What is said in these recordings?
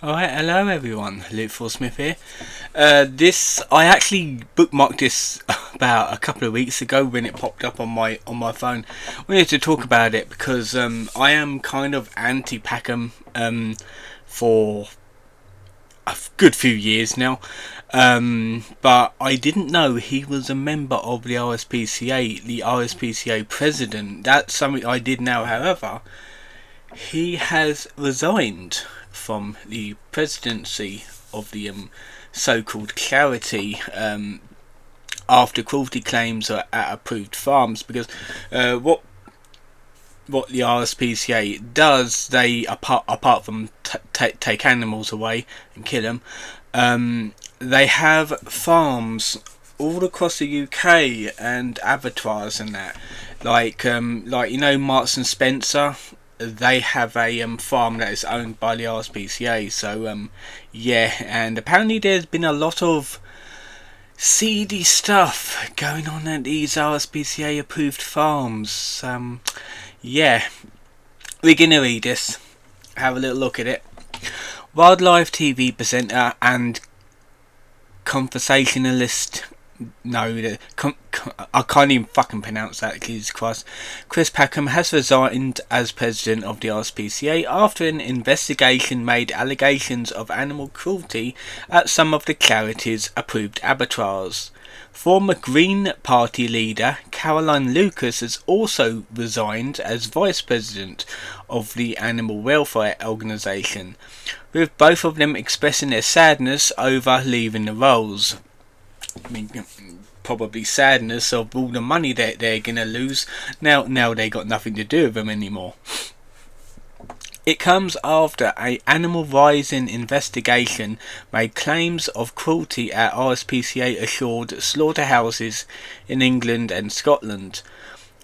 Alright, hello everyone, Luke Smith here. I actually bookmarked this about a couple of weeks ago when it popped up on my phone. I wanted to talk about it because I am kind of anti Packham for a good few years now. But I didn't know he was a member of the RSPCA, the RSPCA president. That's something I did know, however. He has resigned from the presidency of the so-called charity after cruelty claims are at approved farms, because what the RSPCA does, they apart from take animals away and kill them, they have farms all across the UK and abattoirs and that, like Marks and Spencer. They have a farm that is owned by the RSPCA. So yeah, and apparently there's been a lot of seedy stuff going on at these RSPCA approved farms. Yeah, we're gonna read this, have a little look at it. Wildlife TV presenter and conversationalist. No, I can't even fucking pronounce that, Jesus Christ. Chris Packham has resigned as president of the RSPCA after an investigation made allegations of animal cruelty at some of the charity's approved abattoirs. Former Green Party leader Caroline Lucas has also resigned as vice president of the animal welfare organisation, with both of them expressing their sadness over leaving the roles. I mean, probably sadness of all the money that they're gonna lose. Now they got nothing to do with them anymore. It comes after a animal rising investigation made claims of cruelty at RSPCA assured slaughterhouses in England and Scotland,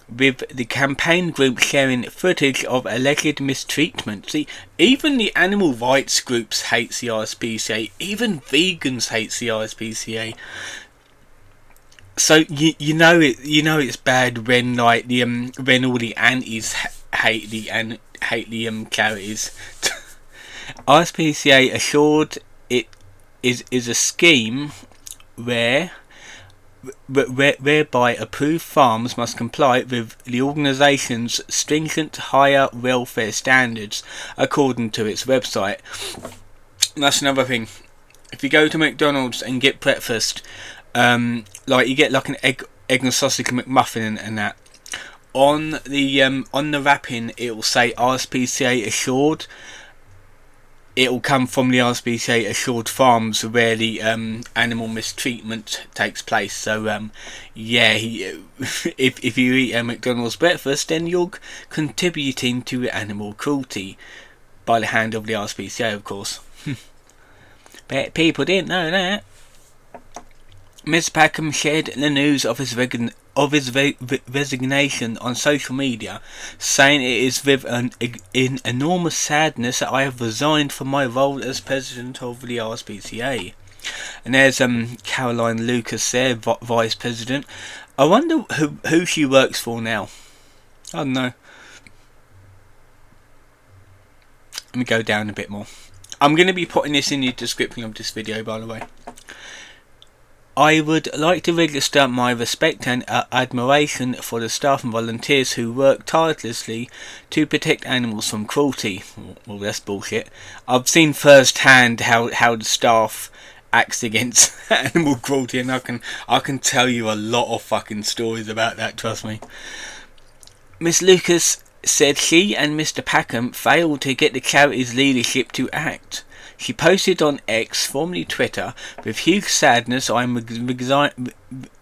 with the campaign group sharing footage of alleged mistreatment. See, even the animal rights groups hates the RSPCA. Even vegans hates the RSPCA. So you know it's bad when like when all the antis hate the charities. RSPCA assured it is a scheme whereby approved farms must comply with the organisation's stringent higher welfare standards, according to its website. And that's another thing. If you go to McDonald's and get breakfast, like you get like an egg and sausage McMuffin and that, on the wrapping it will say RSPCA assured. It will come from the RSPCA assured farms where the animal mistreatment takes place. So yeah, if you eat a McDonald's breakfast, then you're contributing to animal cruelty by the hand of the RSPCA, of course. But people didn't know that. Mr. Packham shared the news of his resignation on social media, saying, "It is with an enormous sadness that I have resigned from my role as president of the RSPCA." And there's Caroline Lucas there, vice president. I wonder who she works for now. I don't know. Let me go down a bit more. I'm going to be putting this in the description of this video, by the way. I would like to register my respect and admiration for the staff and volunteers who work tirelessly to protect animals from cruelty. Well, that's bullshit. I've seen firsthand how the staff acts against animal cruelty, and I can tell you a lot of fucking stories about that, trust me. Miss Lucas said she and Mr. Packham failed to get the charity's leadership to act. She posted on X, formerly Twitter, "With huge sadness, I am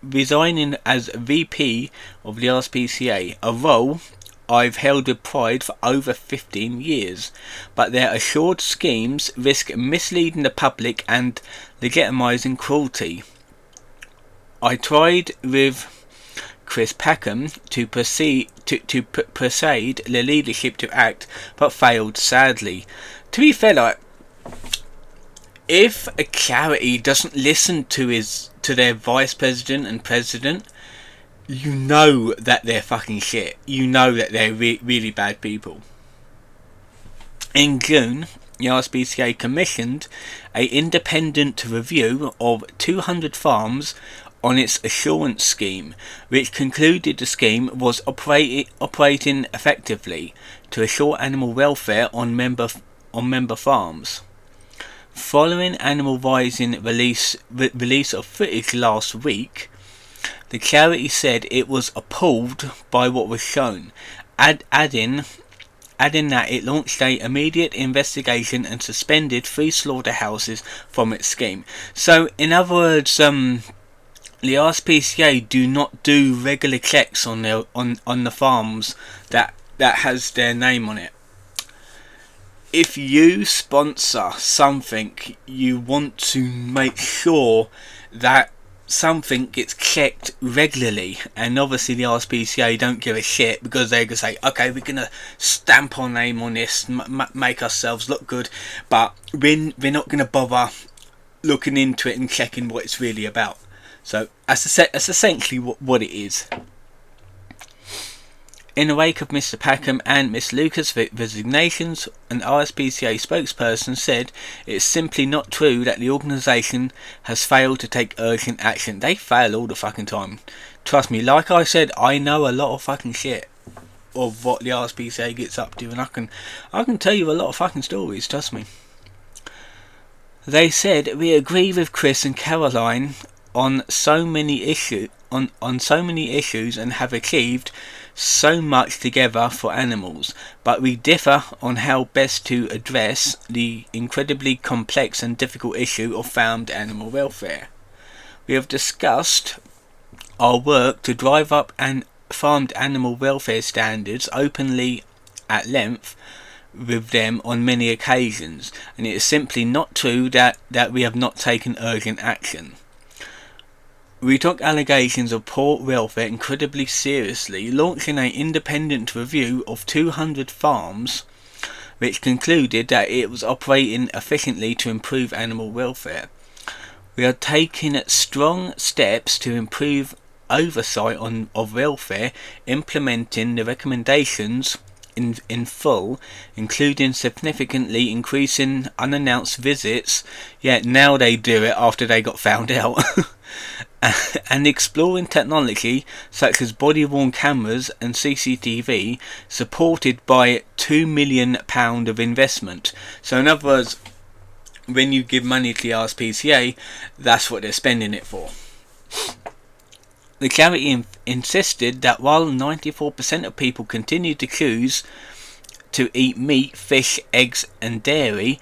resigning as VP of the RSPCA, a role I've held with pride for over 15 years, but their assured schemes risk misleading the public and legitimising cruelty. I tried with Chris Packham to persuade the leadership to act, but failed sadly." To be fair, like, if a charity doesn't listen to their vice president and president, you know that they're fucking shit. You know that they're really bad people. In June, the RSPCA commissioned an independent review of 200 farms on its assurance scheme, which concluded the scheme was operating effectively to assure animal welfare on member farms. Following Animal Rising release of footage last week, the charity said it was appalled by what was shown, adding that it launched an immediate investigation and suspended 3 slaughterhouses from its scheme. So, in other words, the RSPCA do not do regular checks on the farms that has their name on it. If you sponsor something, you want to make sure that something gets checked regularly, and obviously the RSPCA don't give a shit, because they're gonna say, okay, we're gonna stamp our name on this, make ourselves look good, but we're not gonna bother looking into it and checking what it's really about. So that's essentially what it is. In the wake of Mr. Packham and Miss Lucas' resignations, an RSPCA spokesperson said it's simply not true that the organisation has failed to take urgent action. They fail all the fucking time. Trust me, like I said, I know a lot of fucking shit of what the RSPCA gets up to, and I can tell you a lot of fucking stories, trust me. They said, we agree with Chris and Caroline on so many issues and have achieved so much together for animals, but we differ on how best to address the incredibly complex and difficult issue of farmed animal welfare. We have discussed our work to drive up farmed animal welfare standards openly at length with them on many occasions, and it is simply not true that we have not taken urgent action. We took allegations of poor welfare incredibly seriously, launching an independent review of 200 farms, which concluded that it was operating efficiently to improve animal welfare. We are taking strong steps to improve oversight of welfare, implementing the recommendations in full, including significantly increasing unannounced visits. Yeah, now they do it after they got found out. And exploring technology such as body-worn cameras and CCTV, supported by £2 million of investment. So in other words, when you give money to the RSPCA, that's what they're spending it for. The charity insisted that while 94% of people continue to choose to eat meat, fish, eggs and dairy,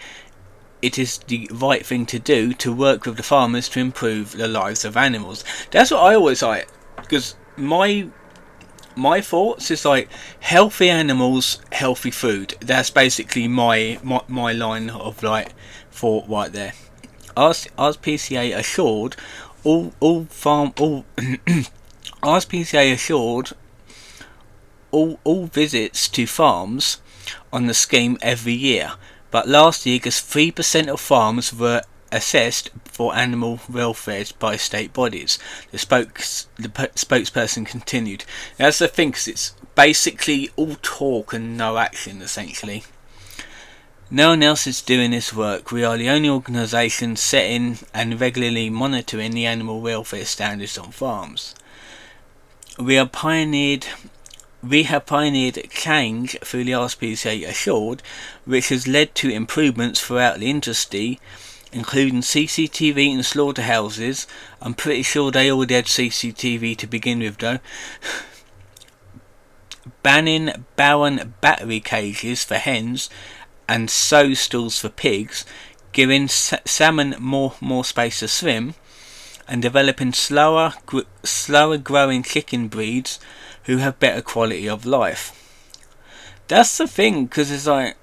it is the right thing to do to work with the farmers to improve the lives of animals. That's what I always like, because my thoughts is like, healthy animals, healthy food. That's basically my line of like thought right there. RSPCA assured RSPCA assured all visits to farms on the scheme every year. But last year, just 3% of farms were assessed for animal welfare by state bodies. The spokesperson continued. That's the thing, because it's basically all talk and no action, essentially. No one else is doing this work. We are the only organisation setting and regularly monitoring the animal welfare standards on farms. We have pioneered change through the RSPCA assured, which has led to improvements throughout the industry, including CCTV in slaughterhouses. I'm pretty sure they already had CCTV to begin with though. Banning barren battery cages for hens and sow stalls for pigs, giving salmon more space to swim, and developing slower growing chicken breeds who have better quality of life. That's the thing, because it's like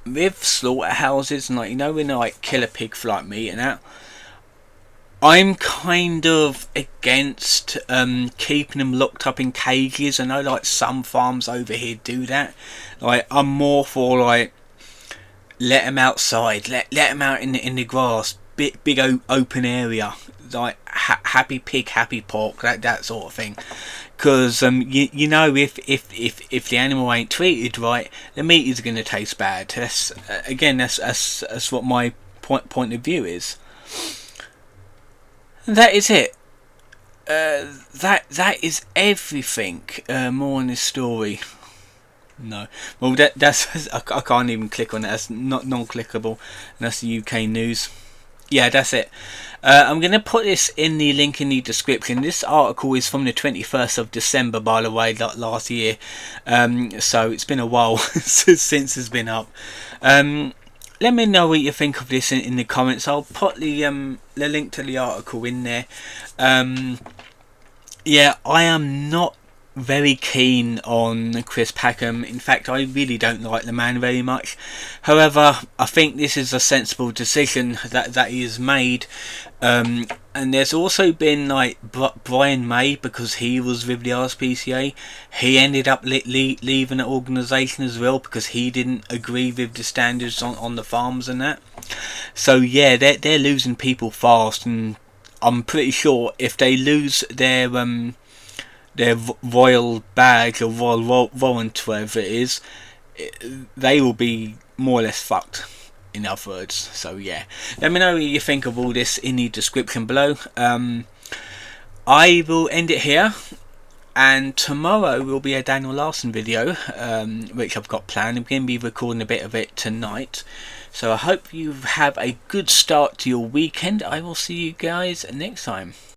with slaughterhouses and like, you know, when they like kill a pig for like meat and that, I'm kind of against keeping them locked up in cages. I know like some farms over here do that. Like I'm more for like let them outside, let them out in the grass, big open area. Like happy pig, happy pork, that sort of thing. Because you know, if the animal ain't treated right, the meat is going to taste bad. That's again, that's what my point of view is. And that is it. That is everything. More on this story. No, well that's I can't even click on that. That's not non-clickable. And that's the UK news. Yeah, that's it. I'm going to put this in the link in the description. This article is from the 21st of December, by the way, last year. So it's been a while since it's been up. Let me know what you think of this in the comments. I'll put the link to the article in there. Yeah, I am not very keen on Chris Packham. In fact, I really don't like the man very much. However, I think this is a sensible decision that he has made. And there's also been like Brian May, because he was with the RSPCA. He ended up leaving the organisation as well because he didn't agree with the standards on the farms and that. So yeah, they're losing people fast, and I'm pretty sure if they lose their royal badge or royal warrant, whatever it is, they will be more or less fucked, in other words. So yeah, let me know what you think of all this in the description below. I will end it here, and tomorrow will be a Daniel Larson video, which I've got planned. I'm going to be recording a bit of it tonight. So I hope you have a good start to your weekend. I will see you guys next time.